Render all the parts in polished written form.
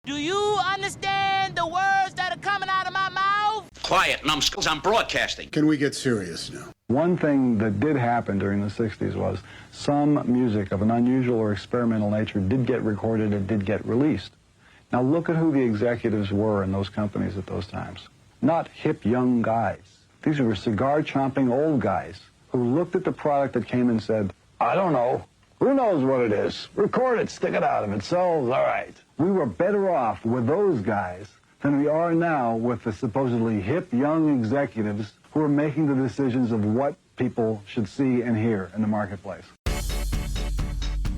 Do you understand the words that are coming out of my mouth? Quiet, numbskulls, I'm broadcasting. Can we get serious now? One thing that did happen during the 60s was some music of an unusual or experimental nature did get recorded and did get released. Now look at who the executives were in those companies at those times. Not hip young guys. These were cigar-chomping old guys who looked at the product that came and said, I don't know. Who knows what it is? Record it, stick it out. If it sells, all right. We were better off with those guys than we are now with the supposedly hip young executives who are making the decisions of what people should see and hear in the marketplace.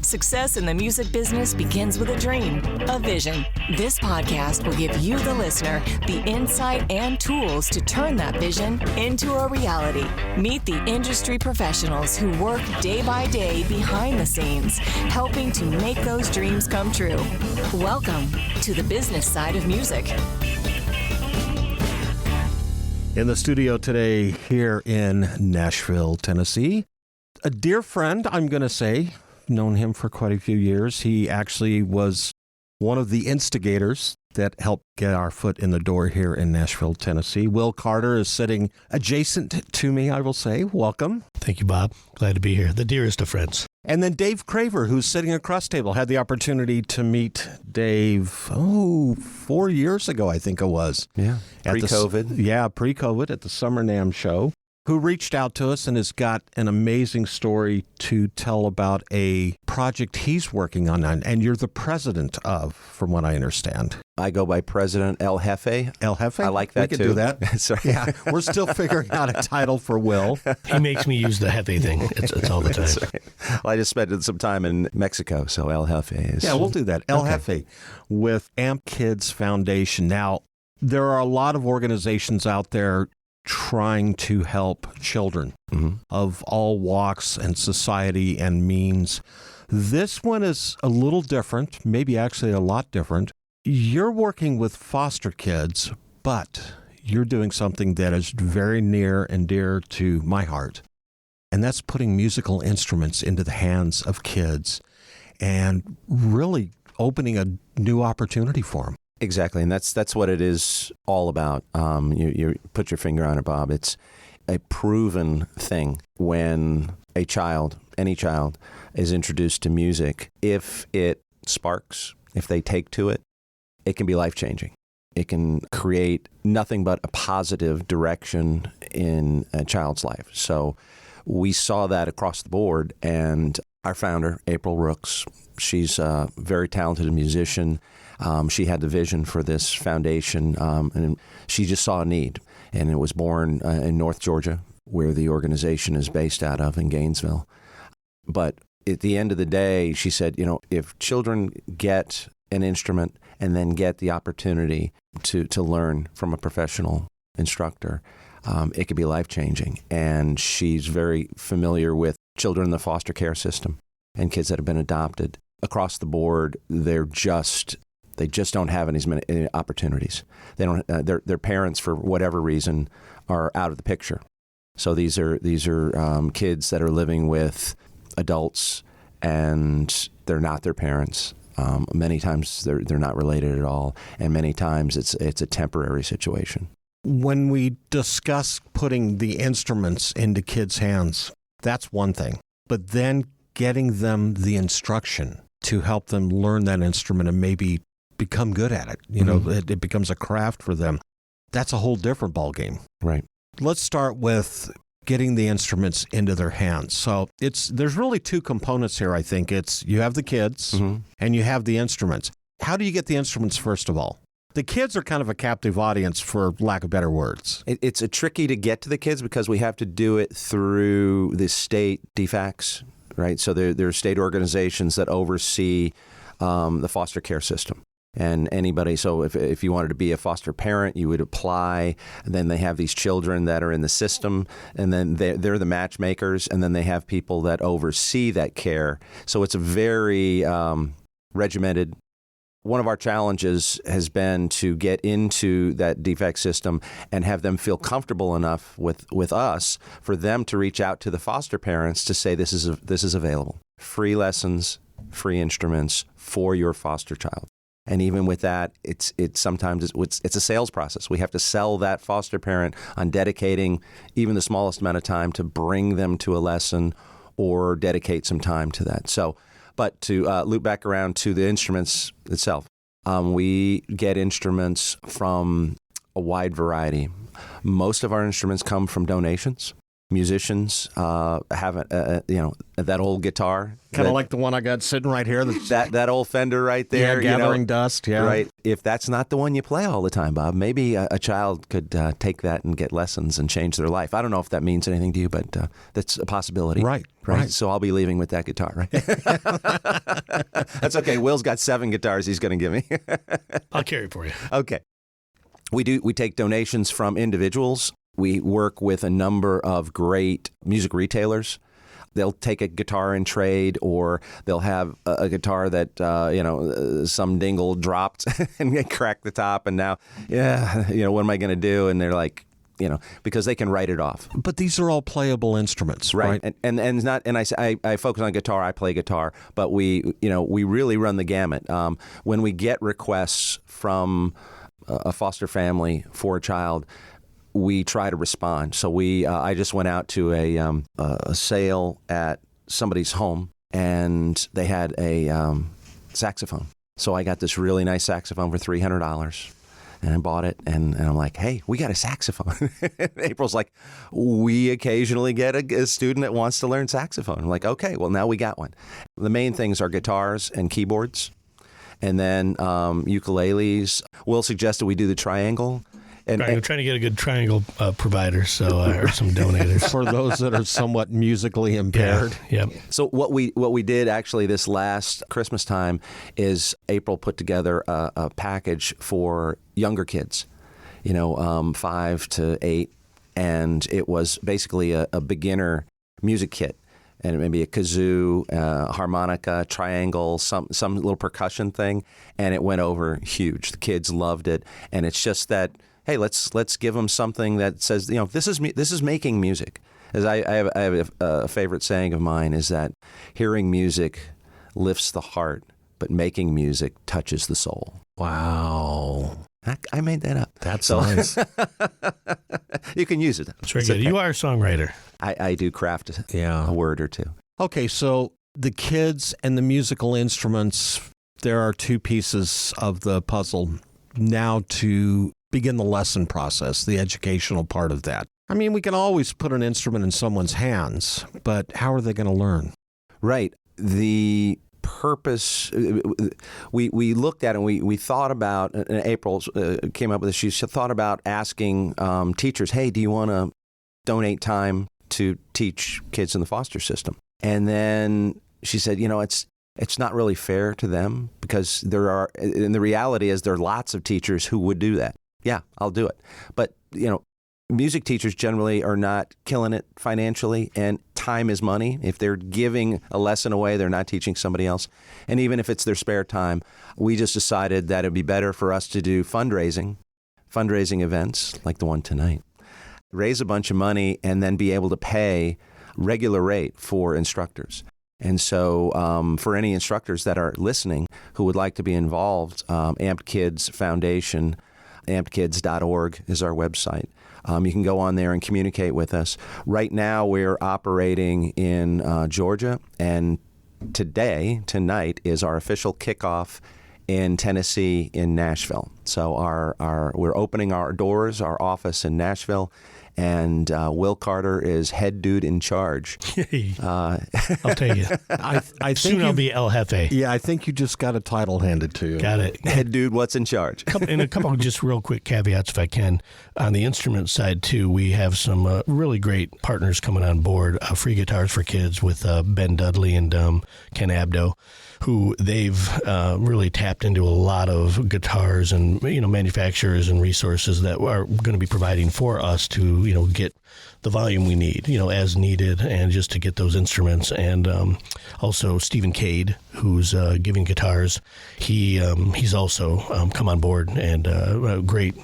Success in the music business begins with a dream, a vision. This podcast will give you, the listener, the insight and tools to turn that vision into a reality. Meet the industry professionals who work day by day behind the scenes, helping to make those dreams come true. Welcome to the business side of music. In the studio today here in Nashville, Tennessee, a dear friend, I'm going to say, known him for quite a few years. He actually was one of the instigators that helped get our foot in the door here in Nashville, Tennessee. Will Carter is sitting adjacent to me, I will say. Welcome. Thank you, Bob. Glad to be here. The dearest of friends. And then Dave Craver, who's sitting across the table. Had the opportunity to meet Dave, 4 years ago, I think it was. Yeah, pre-COVID. Pre-COVID at the Summer NAMM show. Who reached out to us and has got an amazing story to tell about a project he's working on, and you're the president of, from what I understand. I go by President El Jefe. El Jefe? I like that, we too. We could do that. Sorry. Yeah, we're still figuring out a title for Will. He makes me use the Jefe thing. It's all the time. Right. Well, I just spent some time in Mexico, so El Jefe is... Yeah, we'll do that. El Jefe with AMP Kids Foundation. Now, there are a lot of organizations out there trying to help children of all walks and society and means. This one is a little different, maybe actually a lot different. You're working with foster kids, but you're doing something that is very near and dear to my heart, and that's putting musical instruments into the hands of kids and really opening a new opportunity for them. Exactly, and that's what it is all about. You put your finger on it, Bob. It's a proven thing when a child, any child, is introduced to music. If it sparks, if they take to it, it can be life-changing. It can create nothing but a positive direction in a child's life. So we saw that across the board, and our founder, April Rooks, she's a very talented musician. She had the vision for this foundation, and she just saw a need. And it was born in North Georgia, where the organization is based out of, in Gainesville. But at the end of the day, she said, if children get an instrument and then get the opportunity to learn from a professional instructor, it could be life-changing. And she's very familiar with children in the foster care system and kids that have been adopted. Across the board, they just don't have any opportunities. They don't. Their parents, for whatever reason, are out of the picture. So these are kids that are living with adults, and they're not their parents. Many times they're not related at all, and many times it's a temporary situation. When we discuss putting the instruments into kids' hands, that's one thing. But then getting them the instruction to help them learn that instrument and maybe become good at it. It becomes a craft for them. That's a whole different ballgame. Right. Let's start with getting the instruments into their hands. So there's really two components here, I think. It's you have the kids and you have the instruments. How do you get the instruments, first of all? The kids are kind of a captive audience, for lack of better words. It's tricky to get to the kids because we have to do it through the state DFACs, right? So there are state organizations that oversee the foster care system. And anybody, so if you wanted to be a foster parent, you would apply, and then they have these children that are in the system, and then they're the matchmakers, and then they have people that oversee that care. So it's a very regimented. One of our challenges has been to get into that DFAC system and have them feel comfortable enough with us for them to reach out to the foster parents to say this is available. Free lessons, free instruments for your foster child. And even with that, it's sometimes it's a sales process. We have to sell that foster parent on dedicating even the smallest amount of time to bring them to a lesson or dedicate some time to that. So, but to loop back around to the instruments itself, we get instruments from a wide variety. Most of our instruments come from donations. Musicians have that old guitar, kind of like the one I got sitting right here. That old Fender right there, gathering dust. Yeah, right. If that's not the one you play all the time, Bob, maybe a child could take that and get lessons and change their life. I don't know if that means anything to you, but that's a possibility. Right. So I'll be leaving with that guitar. Right. That's okay. Will's got 7 guitars he's going to give me. I'll carry it for you. Okay. We take donations from individuals. We work with a number of great music retailers. They'll take a guitar in trade, or they'll have a guitar that, some dingle dropped and they cracked the top. And now, what am I going to do? And they're like, because they can write it off. But these are all playable instruments, right? I focus on guitar. I play guitar, but we really run the gamut. When we get requests from a foster family for a child, we try to respond. So I just went out to a sale at somebody's home, and they had a saxophone. So I got this really nice saxophone for $300, and I bought it, and I'm like, hey, we got a saxophone. April's like, we occasionally get a student that wants to learn saxophone. I'm like, okay, well, now we got one. The main things are guitars and keyboards, and then ukuleles. Will suggested we do the triangle. And I'm trying to get a good triangle provider, or some donators for those that are somewhat musically impaired. Yeah. So what we did actually this last Christmas time is April put together a package for younger kids, 5 to 8, and it was basically a beginner music kit. And maybe a kazoo, harmonica, triangle, some little percussion thing, and it went over huge. The kids loved it, and it's just that, hey, let's give them something that says, this is making music. As I have a favorite saying of mine is that hearing music lifts the heart, but making music touches the soul. Wow. I made that up. That's nice. You can use it. That's very good. You are a songwriter. I do craft a word or two. Okay, so the kids and the musical instruments, there are 2 pieces of the puzzle now to begin the lesson process, the educational part of that. I mean, we can always put an instrument in someone's hands, but how are they going to learn? Right. The purpose, we looked at and we thought about, and April came up with this, she thought about asking teachers, hey, do you want to donate time to teach kids in the foster system? And then she said, it's not really fair to them, because and the reality is there are lots of teachers who would do that. Yeah, I'll do it. But, music teachers generally are not killing it financially, and time is money. If they're giving a lesson away, they're not teaching somebody else. And even if it's their spare time, we just decided that it'd be better for us to do fundraising events like the one tonight, raise a bunch of money, and then be able to pay regular rate for instructors. And so for any instructors that are listening who would like to be involved, Amped Kids Foundation, ampedkids.org is our website. You can go on there and communicate with us. Right now, we're operating in Georgia, and tonight is our official kickoff in Tennessee, in Nashville. So we're opening our doors, our office in Nashville, and Will Carter is head dude in charge. I'll tell you. I think soon I'll be El Jefe. Yeah, I think you just got a title handed to you. Got it. Head dude, what's in charge? And a couple of just real quick caveats, if I can. On the instrument side, too, we have some really great partners coming on board. Free Guitars for Kids with Ben Dudley and Ken Abdo, who they've really tapped into a lot of guitars and manufacturers and resources that are going to be providing for us to get the volume we need, as needed, and just to get those instruments. And also Stephen Cade, who's giving guitars. He's also come on board, and a great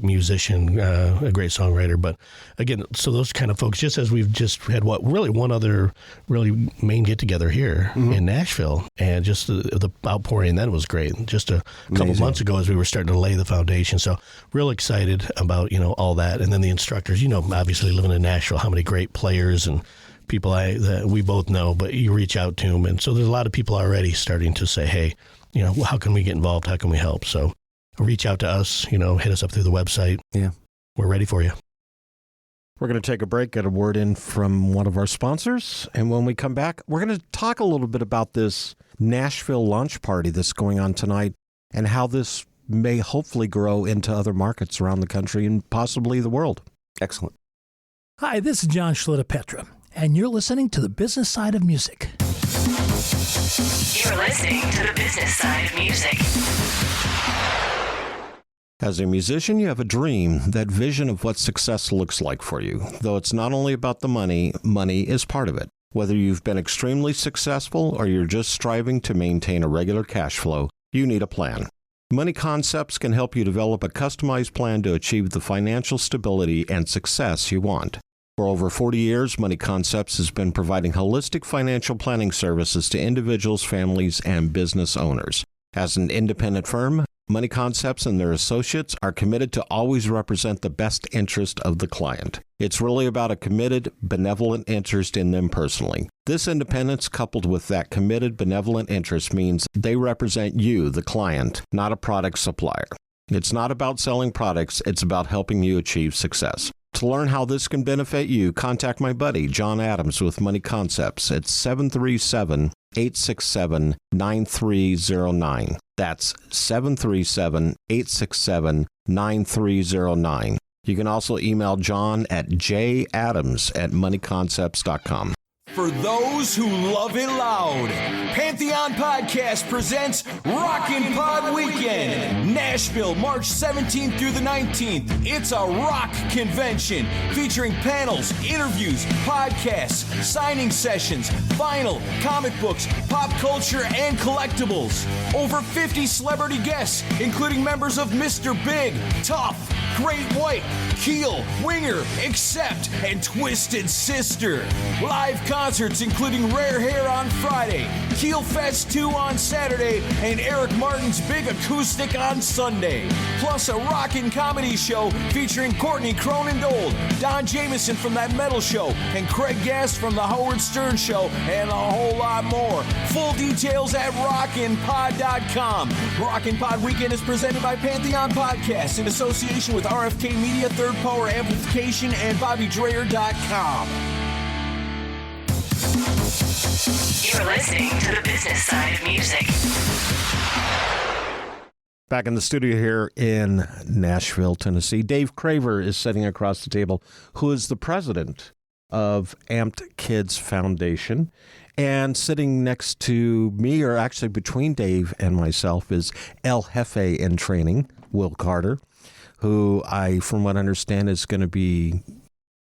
musician, a great songwriter. But again, so those kind of folks, just as we've just had one other really main get together here in Nashville, and just the outpouring then was great. Just a couple months ago, as we were starting to lay the foundation. So real excited about all that, and then the instructors. Obviously living in Nashville, how many great players and people that we both know, but you reach out to them, and so there's a lot of people already starting to say, hey, how can we get involved? How can we help? So reach out to us, hit us up through the website. Yeah, we're ready for you. We're going to take a break, get a word in from one of our sponsors, and when we come back, we're going to talk a little bit about this Nashville launch party that's going on tonight and how this may hopefully grow into other markets around the country and possibly the world. Excellent. Hi, this is John Schlitta-Petra, and you're listening to The Business Side of Music. You're listening to The Business Side of Music. As a musician, you have a dream, that vision of what success looks like for you. Though it's not only about the money, money is part of it. Whether you've been extremely successful or you're just striving to maintain a regular cash flow, you need a plan. Money Concepts can help you develop a customized plan to achieve the financial stability and success you want. For over 40 years, Money Concepts has been providing holistic financial planning services to individuals, families, and business owners. As an independent firm, Money Concepts and their associates are committed to always represent the best interest of the client. It's really about a committed, benevolent interest in them personally. This independence, coupled with that committed, benevolent interest, means they represent you, the client, not a product supplier. It's not about selling products, it's about helping you achieve success. To learn how this can benefit you, contact my buddy, John Adams, with Money Concepts at 737-867-9309. That's 737-867-9309. You can also email John at jadams@moneyconcepts.com. For those who love it loud, Pantheon Podcast presents Rockin' Pod Weekend, Nashville, March 17th through the 19th. It's a rock convention featuring panels, interviews, podcasts, signing sessions, vinyl, comic books, pop culture, and collectibles. Over 50 celebrity guests, including members of Mr. Big, Tough, Great White, Keel, Winger, Accept, and Twisted Sister. Live concerts including Rare Hair on Friday, Keel Fest 2 on Saturday, and Eric Martin's Big Acoustic on Sunday. Plus a rockin' comedy show featuring Courtney Cronin-Dold, Don Jameson from That Metal Show, and Craig Gass from The Howard Stern Show, and a whole lot more. Full details at rockinpod.com. Rockin' Pod Weekend is presented by Pantheon Podcasts in association with RFK Media, Third Power Amplification, and BobbyDreyer.com. You're listening to The Business Side of Music. Back in the studio here in Nashville, Tennessee, Dave Craver is sitting across the table, who is the president of Amped Kids Foundation. And sitting next to me, or actually between Dave and myself, is El Jefe in training, Will Carter, who from what I understand, is going to be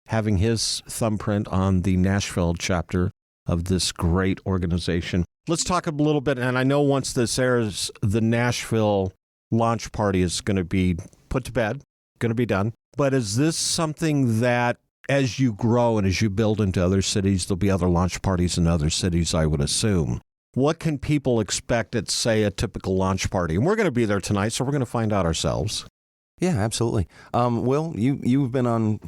having his thumbprint on the Nashville chapter of this great organization. Let's talk a little bit, and I know once this airs, the Nashville launch party is going to be put to bed, going to be done. But is this something that, as you grow and as you build into other cities, there'll be other launch parties in other cities, I would assume. What can people expect at, say, a typical launch party? And we're going to be there tonight, so we're going to find out ourselves. Yeah, absolutely. Will, you've been on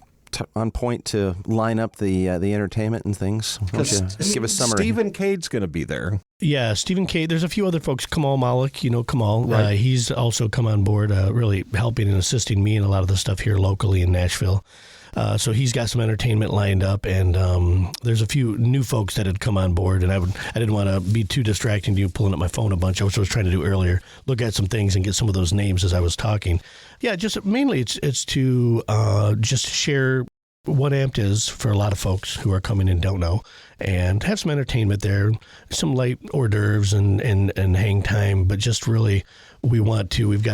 point to line up the entertainment and things. Why don't you give a summary? Stephen Cade's going to be there. Yeah, Stephen Cade. There's a few other folks. Kamal Malik, Kamal. Right. He's also come on board, really helping and assisting me in a lot of the stuff here locally in Nashville. So he's got some entertainment lined up, and there's a few new folks that had come on board, and I didn't want to be too distracting to you pulling up my phone a bunch, which I was trying to do earlier, look at some things and get some of those names as I was talking. Yeah, just mainly it's to just share what Amped is for a lot of folks who are coming and don't know, and have some entertainment there, some light hors d'oeuvres and hang time, but just really we've got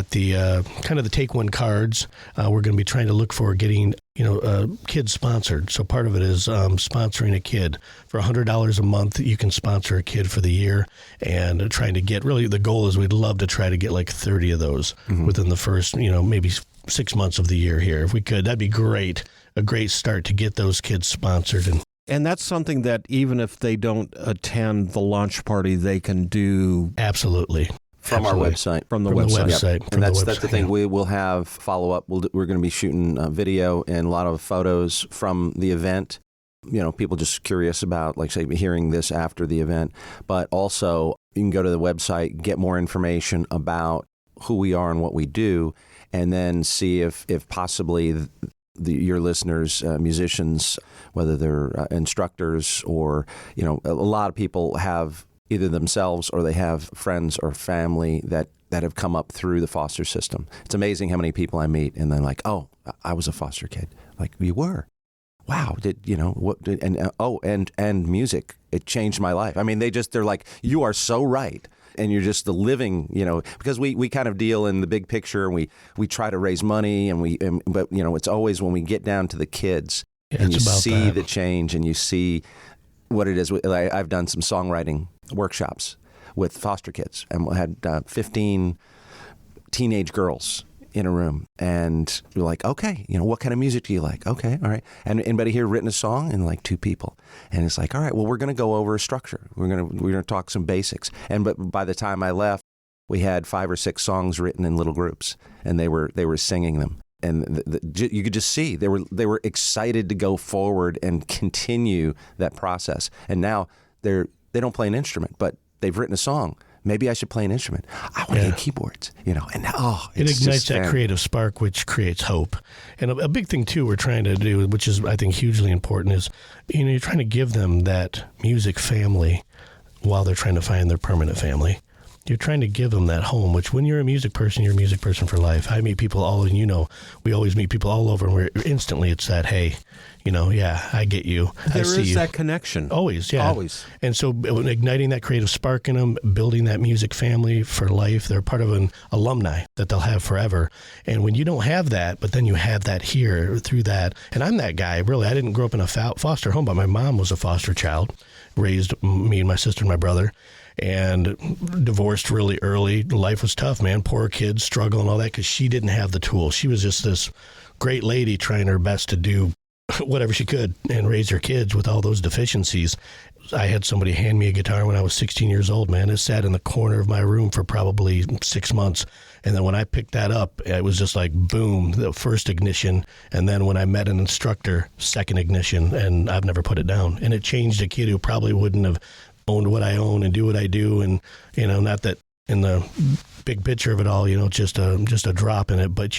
the kind of the take one cards. We're going to be trying to look for getting kids sponsored. So part of it is sponsoring a kid. For $100 a month, you can sponsor a kid for the year, and trying to get, really the goal is we'd love to try to get like 30 of those within the first, maybe 6 months of the year here. If we could, that'd be great. A great start to get those kids sponsored. And that's something that even if they don't attend the launch party, they can do. Absolutely. From our website. From the website. Yep. And that's the thing. We will have follow-up. We're going to be shooting video and a lot of photos from the event. People just curious about, like, say, hearing this after the event. But also, you can go to the website, get more information about who we are and what we do, and then see if possibly your listeners, musicians, whether they're instructors or, a lot of people have either themselves or they have friends or family that have come up through the foster system. It's amazing how many people I meet and they're like, oh, I was a foster kid. Like, you were? Wow. And music, it changed my life. I mean, they're like, you are so right. And you're just the living, because we kind of deal in the big picture and we try to raise money but it's always when we get down to the kids and you see the change and you see what it is. I've done some songwriting workshops with foster kids, and we had 15 teenage girls in a room, and you're like, okay, what kind of music do you like? Okay, all right. And anybody here written a song? And like 2 people. And it's like, all right, well, we're going to go over a structure. We're going to talk some basics. But by the time I left, we had 5 or 6 songs written in little groups, and they were singing them. And you could just see they were excited to go forward and continue that process. And now they don't play an instrument, but they've written a song. Maybe I should play an instrument. I want to get keyboards, And it ignites that creative spark, which creates hope. And a big thing too we're trying to do, which is I think hugely important, is you're trying to give them that music family while they're trying to find their permanent family. You're trying to give them that home, which when you're a music person, you're a music person for life. I meet people we always meet people all over, and we're instantly it's that, hey, I get you. There is that connection. Always, yeah. Always. And so igniting that creative spark in them, building that music family for life, they're part of an alumni that they'll have forever. And when you don't have that, but then you have that here through that, and I'm that guy, really. I didn't grow up in a foster home, but my mom was a foster child, raised me and my sister and my brother, and divorced really early. Life was tough, man. Poor kids, struggle and all that, because she didn't have the tools. She was just this great lady trying her best to do whatever she could and raise her kids with all those deficiencies. I had somebody hand me a guitar when I was 16 years old, man. It sat in the corner of my room for probably 6 months. And then when I picked that up, it was just like, boom, the first ignition. And then when I met an instructor, second ignition, and I've never put it down. And it changed a kid who probably wouldn't have owned what I own and do what I do. And, not that in the big picture of it all, just a drop in it. But,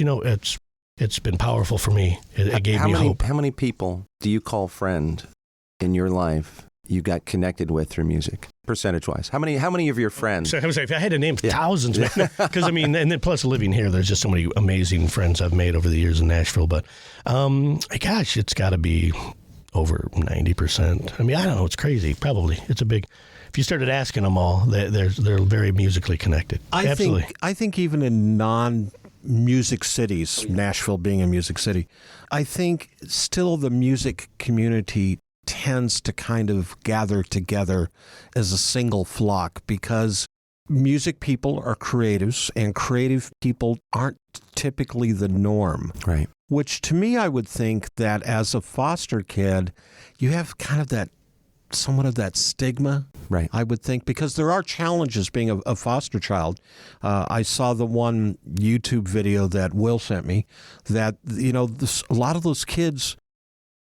it's been powerful for me. It gave me hope. How many people do you call friend in your life you got connected with through music, percentage-wise? How many of your friends? So I was like, if I had to name thousands, because and then plus living here, there's just so many amazing friends I've made over the years in Nashville. But gosh, it's got to be over 90%. I mean, I don't know. It's crazy. Probably. It's a big. If you started asking them all, they're very musically connected. Absolutely. I think even in non-music cities, Nashville being a music city, I think still the music community tends to kind of gather together as a single flock, because music people are creatives, and creative people aren't typically the norm. Right. Which to me, I would think that as a foster kid, you have kind of somewhat of that stigma. Right. I would think, because there are challenges being a foster child. I saw the one YouTube video that Will sent me that, a lot of those kids,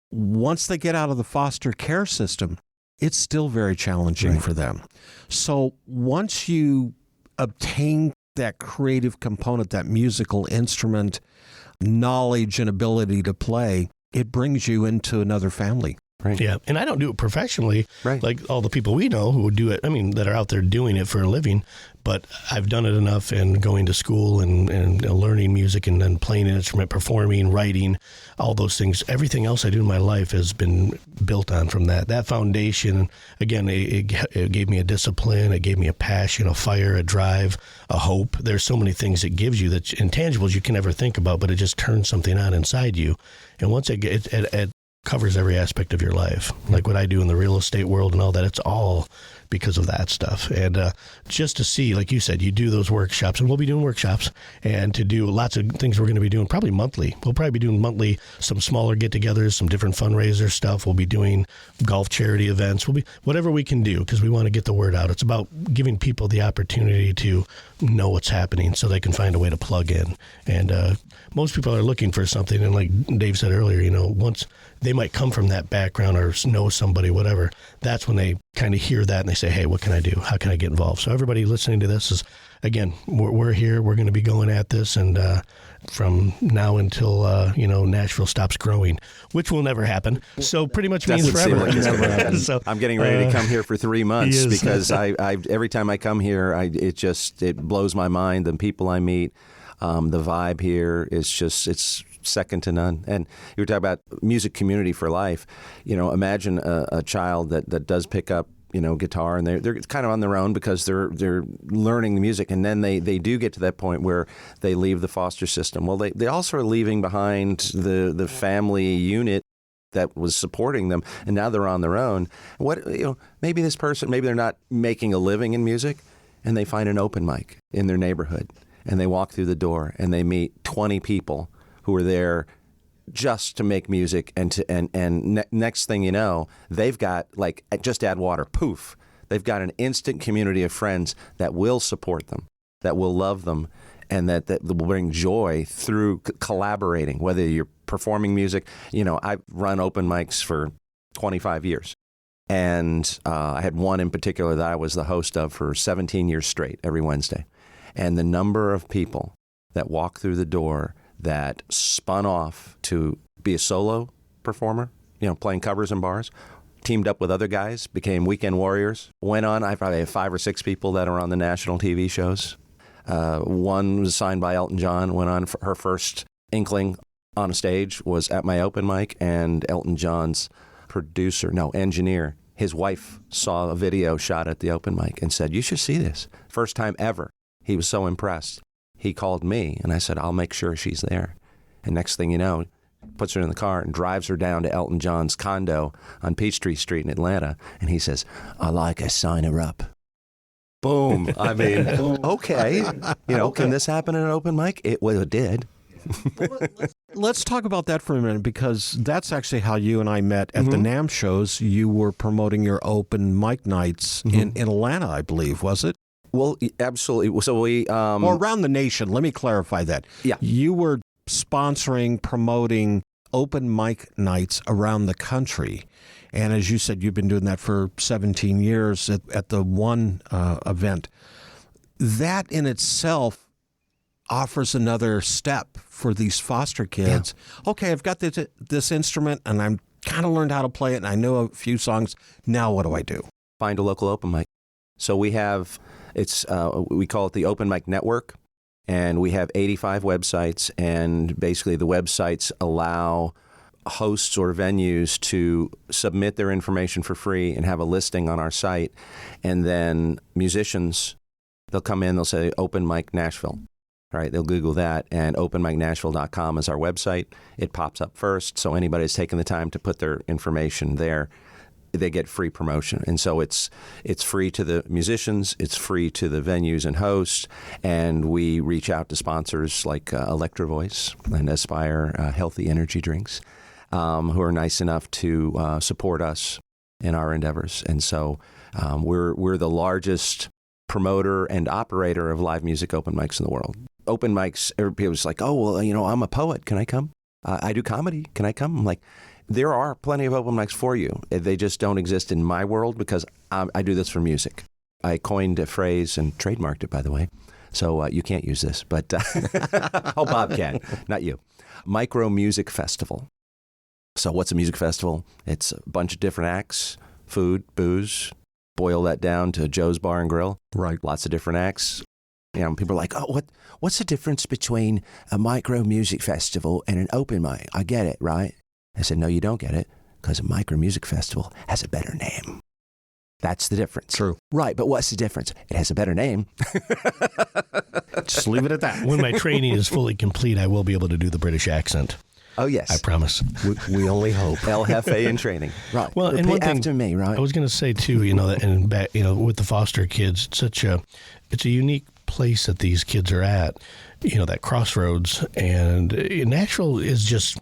once they get out of the foster care system, it's still very challenging for them. So once you obtain that creative component, that musical instrument, knowledge and ability to play, it brings you into another family. Right. Yeah, and I don't do it professionally, Right. like all the people we know who do it. I mean, that are out there doing it for a living. But I've done it enough, and going to school and learning music, and then playing an instrument, performing, writing, all those things. Everything else I do in my life has been built on from that. That foundation, again, it gave me a discipline, it gave me a passion, a fire, a drive, a hope. There's so many things it gives you that's intangibles you can never think about, but it just turns something on inside you. And once it covers every aspect of your life, like what I do in the real estate world and all that. It's all because of that stuff. And just to see, like you said, you do those workshops, and we'll be doing workshops, and to do lots of things we're going to be doing probably monthly. We'll probably be doing monthly, some smaller get-togethers, some different fundraiser stuff. We'll be doing golf charity events. We'll be whatever we can do, because we want to get the word out. It's about giving people the opportunity to know what's happening so they can find a way to plug in. And most people are looking for something, and like Dave said earlier, once they might come from that background or know somebody, whatever, that's when they kind of hear that and they say, hey, what can I do? How can I get involved? So everybody listening to this is, again, we're here. We're going to be going at this, and from now until, Nashville stops growing, which will never happen. So pretty much means forever. Like so, I'm getting ready to come here for 3 months because I every time I come here, it blows my mind. The people I meet, the vibe here is just, it's second to none. And you were talking about music community for life. Imagine a child that does pick up guitar, and they're kind of on their own because they're learning the music, and then they do get to that point where they leave the foster system. Well, they also are leaving behind the family unit that was supporting them, and now they're on their own. Maybe this person, maybe they're not making a living in music, and they find an open mic in their neighborhood, and they walk through the door and they meet 20 people who are there just to make music, and next thing you know, they've got, like, just add water, poof, they've got an instant community of friends that will support them, that will love them, and that will bring joy through collaborating, whether you're performing music. I've run open mics for 25 years, and I had one in particular that I was the host of for 17 years straight, every Wednesday. And the number of people that walk through the door that spun off to be a solo performer, playing covers in bars, teamed up with other guys, became weekend warriors, went on. I probably have 5 or 6 people that are on the national TV shows. One was signed by Elton John, went on for her first inkling on a stage was at my open mic, and Elton John's engineer, his wife saw a video shot at the open mic and said, you should see this. First time ever. He was so impressed. He called me, and I said, I'll make sure she's there. And next thing you know, puts her in the car and drives her down to Elton John's condo on Peachtree Street in Atlanta. And he says, I like her, sign her up. Boom. I mean, okay. Can this happen in an open mic? It did. Let's talk about that for a minute, because that's actually how you and I met at the NAMM shows. You were promoting your open mic nights in Atlanta, I believe, was it? Well, absolutely. So we... or around the nation. Let me clarify that. Yeah. You were sponsoring, promoting open mic nights around the country. And as you said, you've been doing that for 17 years at the one event. That in itself offers another step for these foster kids. Yeah. Okay, I've got this instrument, and I'm kind of learned how to play it, and I know a few songs. Now what do I do? Find a local open mic. So we have... we call it the Open Mic Network, and we have 85 websites, and basically the websites allow hosts or venues to submit their information for free and have a listing on our site, and then musicians, they'll come in, they'll say Open Mic Nashville, right? They'll Google that, and openmicnashville.com is our website. It pops up first, so anybody who's taken the time to put their information there, they get free promotion. And so it's free to the musicians, it's free to the venues and hosts, and we reach out to sponsors like Electro Voice and Aspire Healthy Energy Drinks, who are nice enough to support us in our endeavors. And so we're the largest promoter and operator of live music open mics in the world. Open mics, everybody's like, oh, well, I'm a poet. Can I come? I do comedy. Can I come? I'm like, there are plenty of open mics for you. They just don't exist in my world because I do this for music. I coined a phrase and trademarked it, by the way. So you can't use this, but oh, Bob can, not you. Micro Music Festival. So what's a music festival? It's a bunch of different acts, food, booze, boil that down to Joe's Bar and Grill. Right. Lots of different acts. You know, people are like, oh, what's the difference between a micro music festival and an open mic? I get it, right? I said, no, you don't get it, because a micro music festival has a better name. That's the difference. True. Right, but what's the difference? It has a better name. Just leave it at that. When my training is fully complete, I will be able to do the British accent. Oh, yes. I promise. We only hope. El Jefe in training. Right. Well, and one thing after me, right? I was going to say too, you know, that, and back, you know, with the foster kids, it's a unique place that these kids are at. You know, that crossroads, and Nashville is just,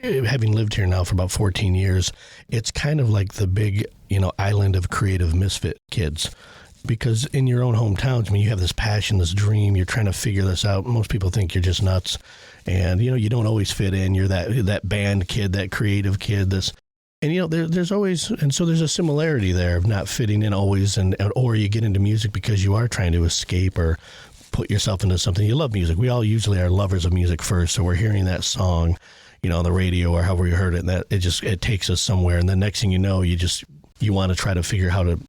having lived here now for about 14 years, it's kind of like the big, you know, island of creative misfit kids. Because in your own hometowns, I mean, you have this passion, this dream, you're trying to figure this out. Most people think you're just nuts. And, you know, you don't always fit in. You're that band kid, that creative kid, and, you know, there's always, and so there's a similarity there of not fitting in always, or you get into music because you are trying to escape or put yourself into something. You love music. We all usually are lovers of music first. So we're hearing that song, you know, on the radio or however you heard it, and that it takes us somewhere. And the next thing you know, you want to try to figure how to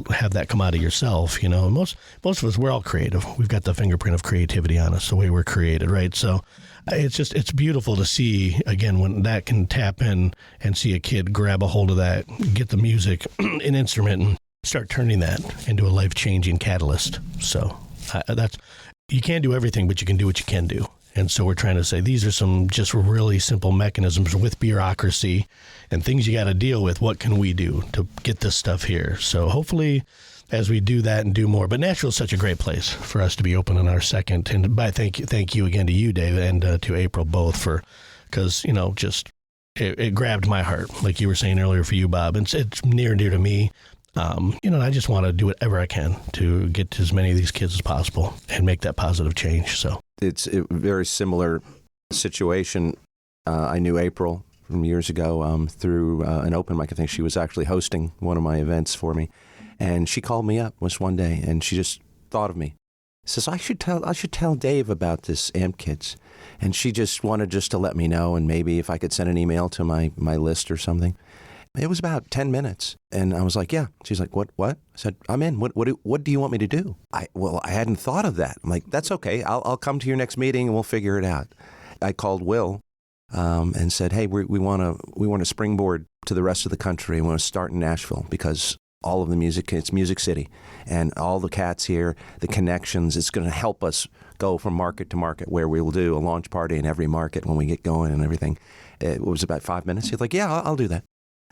have that come out of yourself, you know. Most of us, we're all creative. We've got the fingerprint of creativity on us, the way we're created, right? So it's beautiful to see, again, when that can tap in and see a kid grab a hold of that, get the music, an instrument, and start turning that into a life-changing catalyst. So you can't do everything, but you can do what you can do. And so we're trying to say these are some just really simple mechanisms with bureaucracy and things you got to deal with. What can we do to get this stuff here? So hopefully as we do that and do more. But Nashville is such a great place for us to be open in our second. And thank you again to you, Dave, and to April both because, you know, just it grabbed my heart. Like you were saying earlier for you, Bob. It's near and dear to me. You know, I just want to do whatever I can to get to as many of these kids as possible and make that positive change. So it's a very similar situation. I knew April from years ago through an open mic. I think she was actually hosting one of my events for me, and she called me up one day, and she just thought of me. Says I should tell Dave about this AMP Kids, and she just wanted to let me know, and maybe if I could send an email to my list or something. It was about 10 minutes, and I was like, yeah. She's like, what? I said, I'm in. What do you want me to do? I hadn't thought of that. I'm like, that's okay. I'll come to your next meeting, and we'll figure it out. I called Will and said, hey, we want to springboard to the rest of the country. We want to start in Nashville because all of the music, it's Music City, and all the cats here, the connections, it's going to help us go from market to market where we'll do a launch party in every market when we get going and everything. It was about 5 minutes. He's like, yeah, I'll do that.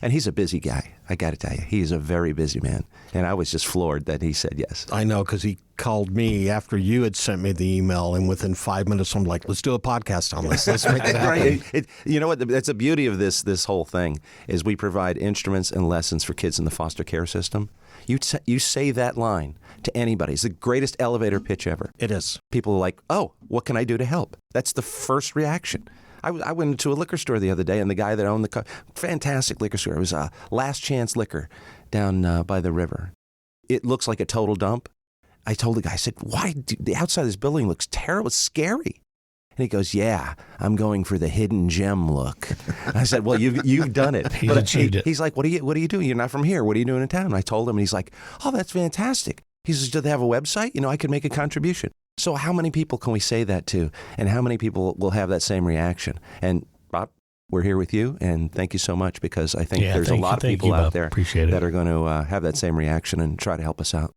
And he's a busy guy. I got to tell you, he's a very busy man. And I was just floored that he said yes. I know, because he called me after you had sent me the email, and within 5 minutes, I'm like, let's do a podcast on this. Let's make it happen. Right. You know what? That's the beauty of this whole thing is we provide instruments and lessons for kids in the foster care system. You say that line to anybody. It's the greatest elevator pitch ever. It is. People are like, oh, what can I do to help? That's the first reaction. I went into a liquor store the other day, and the guy that owned the fantastic liquor store, it was Last Chance Liquor down by the river. It looks like a total dump. I told the guy, I said, why? The outside of this building looks terrible. It's scary. And he goes, yeah, I'm going for the hidden gem look. And I said, well, you've done it. He's achieved it. He's like, what are you doing? You're not from here. What are you doing in town? And I told him, and he's like, oh, that's fantastic. He says, do they have a website? You know, I could make a contribution. So how many people can we say that to? And how many people will have that same reaction? And Bob, we're here with you, and thank you so much, because I think there's a lot of people out there that are going to have that same reaction and try to help us out.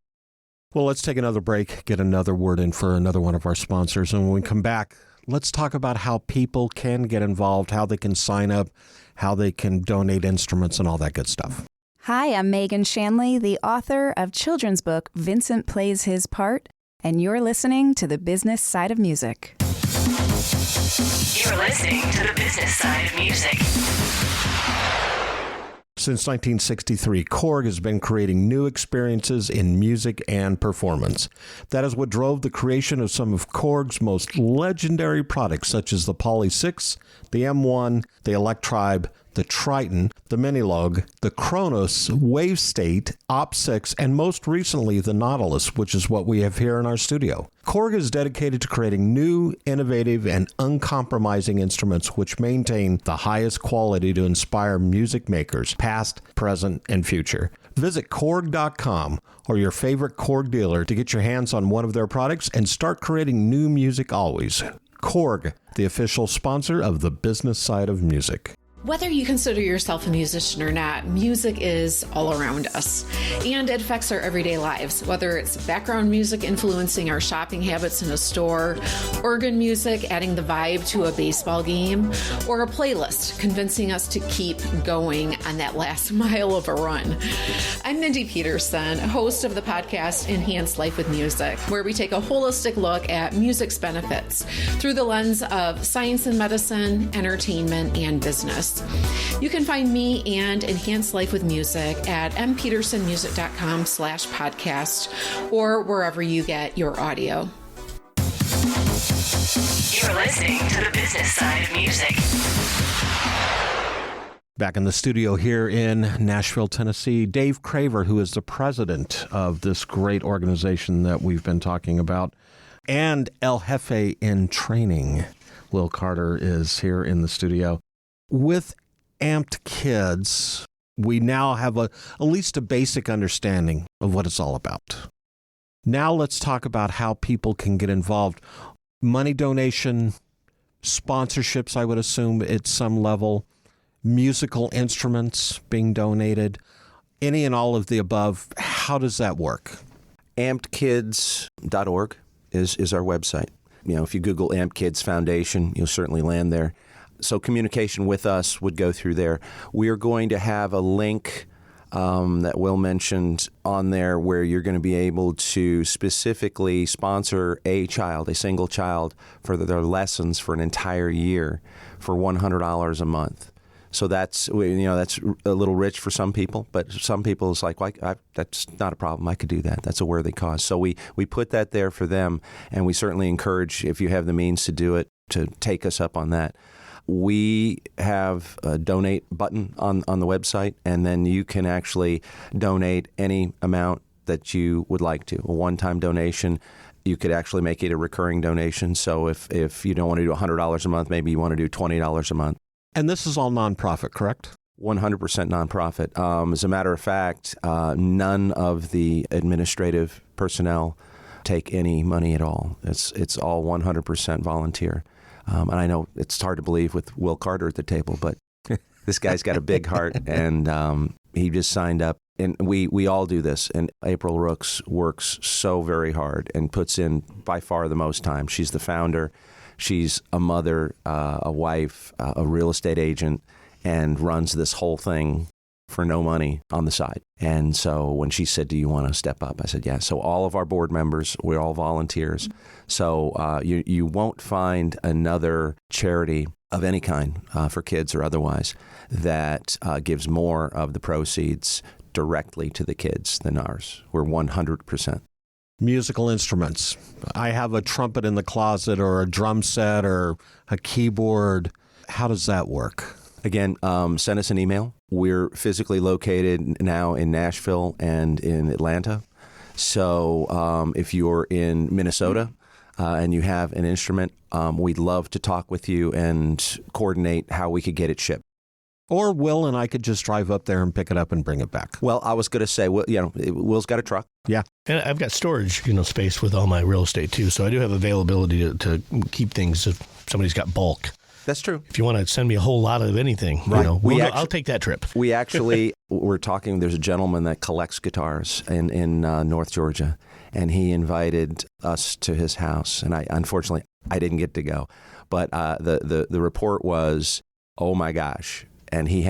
Well, let's take another break, get another word in for another one of our sponsors. And when we come back, let's talk about how people can get involved, how they can sign up, how they can donate instruments, and all that good stuff. Hi, I'm Megan Shanley, the author of children's book, Vincent Plays His Part, and you're listening to The Business Side of Music. You're listening to The Business Side of Music. Since 1963, Korg has been creating new experiences in music and performance. That is what drove the creation of some of Korg's most legendary products, such as the Poly 6, the M1, the Electribe, the Triton, the Minilogue, the Kronos, Wave State, Op6, and most recently the Nautilus, which is what we have here in our studio. Korg is dedicated to creating new, innovative, and uncompromising instruments which maintain the highest quality to inspire music makers, past, present, and future. Visit Korg.com or your favorite Korg dealer to get your hands on one of their products and start creating new music always. Korg, the official sponsor of the business side of music. Whether you consider yourself a musician or not, music is all around us, and it affects our everyday lives. Whether it's background music influencing our shopping habits in a store, organ music adding the vibe to a baseball game, or a playlist convincing us to keep going on that last mile of a run. I'm Mindy Peterson, host of the podcast Enhance Life with Music, where we take a holistic look at music's benefits through the lens of science and medicine, entertainment, and business. You can find me and Enhance Life with Music at mpetersonmusic.com/podcast or wherever you get your audio. You're listening to the business side of music. Back in the studio here in Nashville, Tennessee, Dave Craver, who is the president of this great organization that we've been talking about, and El Jefe in training. Will Carter is here in the studio. With Amped Kids, we now have at least a basic understanding of what it's all about. Now let's talk about how people can get involved. Money donation, sponsorships, I would assume at some level, musical instruments being donated, any and all of the above. How does that work? ampedkids.org is our website. You know, if you Google Amped Kids Foundation, you'll certainly land there. So communication with us would go through there. We are going to have a link that Will mentioned on there where you're going to be able to specifically sponsor a child, a single child, for their lessons for an entire year for $100 a month. So that's a little rich for some people, but some people it's like, that's not a problem. I could do that. That's a worthy cause. So we put that there for them, and we certainly encourage, if you have the means to do it, to take us up on that. We have a donate button on the website, and then you can actually donate any amount that you would like to. A one-time donation, you could actually make it a recurring donation. So if you don't want to do $100 a month, maybe you want to do $20 a month. And this is all nonprofit, correct? 100% nonprofit. As a matter of fact, none of the administrative personnel take any money at all. It's all 100% volunteer. And I know it's hard to believe with Will Carter at the table, but this guy's got a big heart, and he just signed up. And we all do this. And April Rooks works so very hard and puts in by far the most time. She's the founder. She's a mother, a wife, a real estate agent, and runs this whole thing for no money on the side. And so when she said, do you want to step up? I said, yeah. So all of our board members, we're all volunteers. So you won't find another charity of any kind for kids or otherwise that gives more of the proceeds directly to the kids than ours. We're 100%. Musical instruments. I have a trumpet in the closet or a drum set or a keyboard. How does that work? Again, send us an email. We're physically located now in Nashville and in Atlanta. So if you're in Minnesota and you have an instrument, we'd love to talk with you and coordinate how we could get it shipped. Or Will and I could just drive up there and pick it up and bring it back. Well, I was going to say, Will's got a truck. Yeah. And I've got storage, space with all my real estate too. So I do have availability to keep things if somebody's got bulk. That's true. If you want to send me a whole lot of anything, right. I'll take that trip. We actually, we're talking, there's a gentleman that collects guitars in North Georgia, and he invited us to his house. And unfortunately, I didn't get to go. But the report was, oh my gosh. And he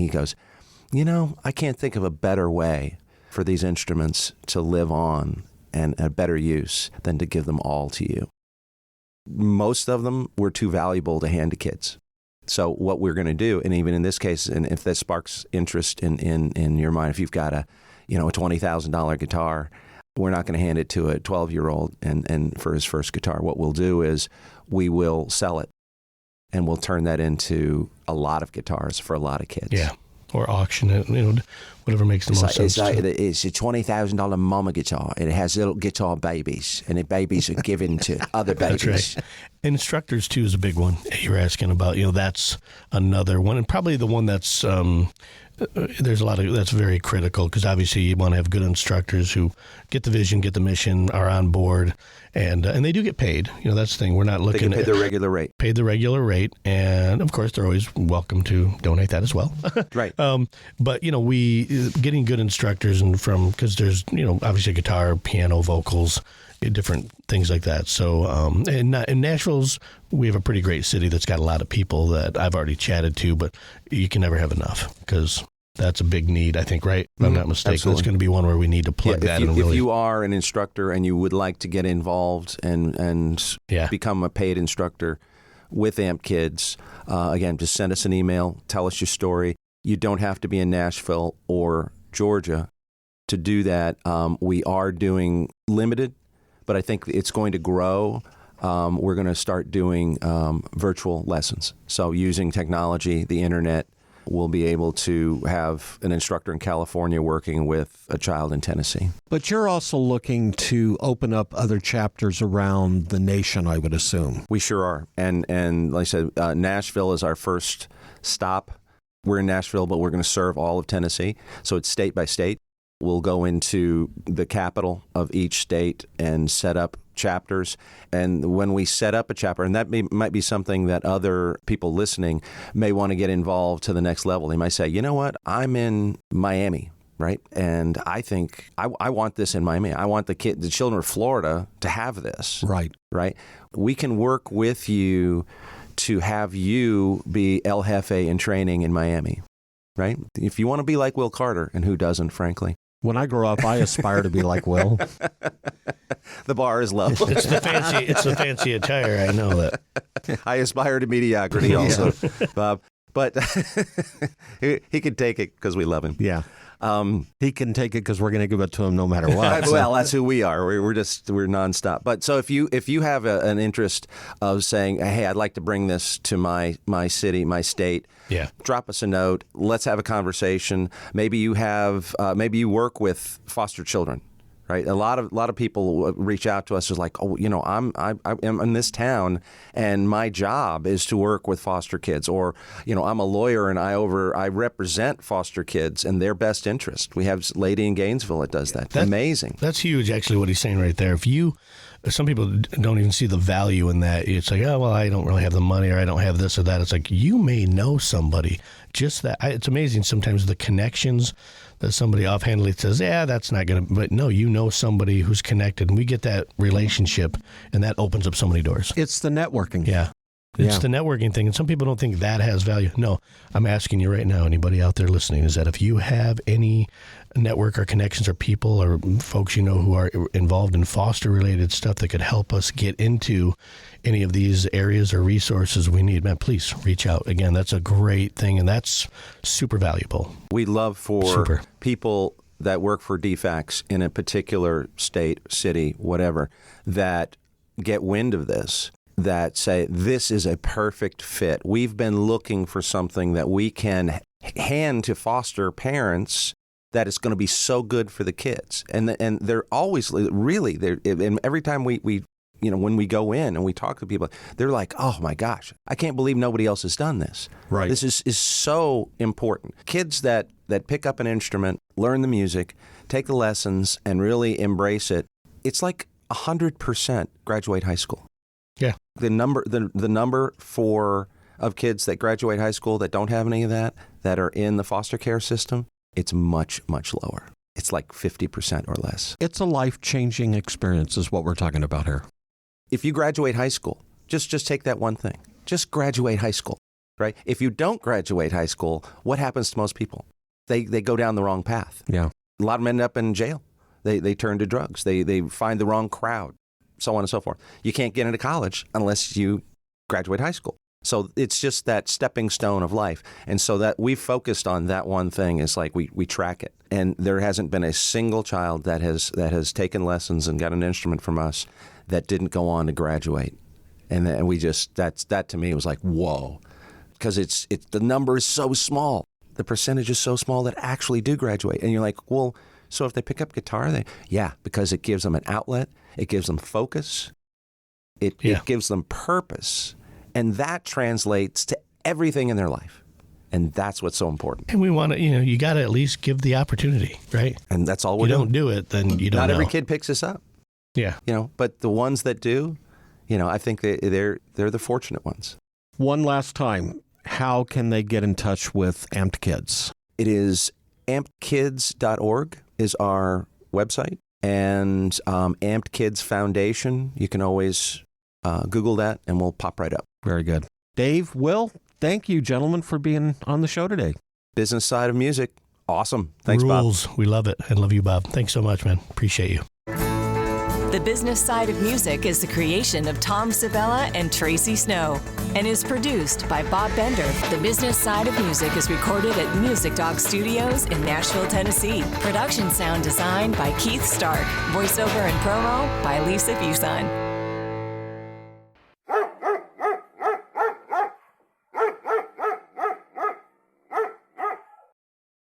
goes, I can't think of a better way for these instruments to live on and a better use than to give them all to you. Most of them were too valuable to hand to kids. So what we're going to do, and even in this case, and if this sparks interest in your mind, if you've got a $20,000 guitar, we're not going to hand it to a 12-year-old and for his first guitar. What we'll do is we will sell it. and we'll turn that into a lot of guitars for a lot of kids. Yeah. Or auction it, whatever makes the most sense. It's a $20,000 mama guitar, and it has little guitar babies, and the babies are given to other babies. That's right. Instructors, too, is a big one you're asking about. That's another one, and probably the one that's there's a lot of that's very critical, because obviously you want to have good instructors who get the vision, get the mission, are on board, and they do get paid. That's the thing. We're not looking they get paid the regular rate. Paid the regular rate, and of course they're always welcome to donate that as well. Right. But we getting good instructors because there's obviously guitar, piano, vocals, different things like that. So in Nashville's, we have a pretty great city that's got a lot of people that I've already chatted to, but you can never have enough, because that's a big need, I think, right? If I'm not mistaken. Absolutely. That's going to be one where we need to plug that in. If you are an instructor and you would like to get involved and become a paid instructor with AMP Kids, again, just send us an email, tell us your story. You don't have to be in Nashville or Georgia to do that. We are doing limited, but I think it's going to grow. We're going to start doing virtual lessons. So using technology, the internet, we'll be able to have an instructor in California working with a child in Tennessee. But you're also looking to open up other chapters around the nation, I would assume. We sure are. And like I said, Nashville is our first stop. We're in Nashville, but we're going to serve all of Tennessee. So it's state by state. We'll go into the capital of each state and set up chapters. And when we set up a chapter, and that might be something that other people listening may want to get involved to the next level. They might say, you know what, I'm in Miami, right? And I think I want this in Miami. I want the children of Florida to have this. Right. Right. We can work with you to have you be El Jefe in training in Miami, right? If you want to be like Will Carter, and who doesn't, frankly. When I grow up, I aspire to be like Will. The bar is low. It's the fancy attire. I know that. I aspire to mediocrity also, Bob. But he can take it because we love him. Yeah. He can take it because we're going to give it to him no matter what. Well, that's who we are. We're nonstop. But so if you have an interest of saying, hey, I'd like to bring this to my city, my state, drop us a note. Let's have a conversation. Maybe you work with foster children. Right, a lot of people reach out to us as like, oh, I'm in this town, and my job is to work with foster kids, or I'm a lawyer and I represent foster kids and their best interest. We have a lady in Gainesville that does that. Amazing. That's huge, actually, what he's saying right there. Some people don't even see the value in that. It's like, oh, well, I don't really have the money, or I don't have this or that. It's like, you may know somebody. Just that. It's amazing sometimes the connections that somebody offhandedly says, yeah, that's not going to, but no, somebody who's connected, and we get that relationship, and that opens up so many doors. It's the networking. Yeah. It's the networking thing, and some people don't think that has value. No, I'm asking you right now, anybody out there listening, is that if you have any network or connections or people or folks who are involved in foster-related stuff that could help us get into any of these areas or resources we need, man, please reach out. Again, that's a great thing, and that's super valuable. We love for people that work for DFACs in a particular state, city, whatever, that get wind of this, that say, this is a perfect fit. We've been looking for something that we can hand to foster parents that is going to be so good for the kids. And they're always really, and every time we when we go in and we talk to people, they're like, oh my gosh, I can't believe nobody else has done this. Right. This is so important. Kids that pick up an instrument, learn the music, take the lessons, and really embrace it, it's like 100% graduate high school. Yeah. The number of kids that graduate high school that don't have any of that are in the foster care system, it's much, much lower. It's like 50% or less. It's a life-changing experience is what we're talking about here. If you graduate high school, just take that one thing. Just graduate high school, right? If you don't graduate high school, what happens to most people? They go down the wrong path. Yeah. A lot of them end up in jail. They turn to drugs. They find the wrong crowd, so on and so forth. You can't get into college unless you graduate high school. So it's just that stepping stone of life. And so that we've focused on that one thing is like we track it. And there hasn't been a single child that has taken lessons and got an instrument from us that didn't go on to graduate And then that to me was like, whoa, because it's the number is so small. The percentage is so small that actually do graduate. And you're like, well, so if they pick up guitar, because it gives them an outlet, it gives them focus, it gives them purpose, and that translates to everything in their life. And that's what's so important. And we want to, you got to at least give the opportunity, right? And that's all we're doing. You don't do it, then you don't Not know. every kid picks this up. Yeah. But the ones that do, I think they're the fortunate ones. One last time, how can they get in touch with Amped Kids? It is ampedkids.org is our website. And Amped Kids Foundation, you can always Google that and we'll pop right up. Very good. Dave, Will, thank you, gentlemen, for being on the show today. Business side of music. Awesome. Thanks, Rules. Bob. We love it. And love you, Bob. Thanks so much, man. Appreciate you. The Business Side of Music is the creation of Tom Sabella and Tracy Snow and is produced by Bob Bender. The Business Side of Music is recorded at Music Dog Studios in Nashville, Tennessee. Production sound design by Keith Stark. Voiceover and promo by Lisa Fuson.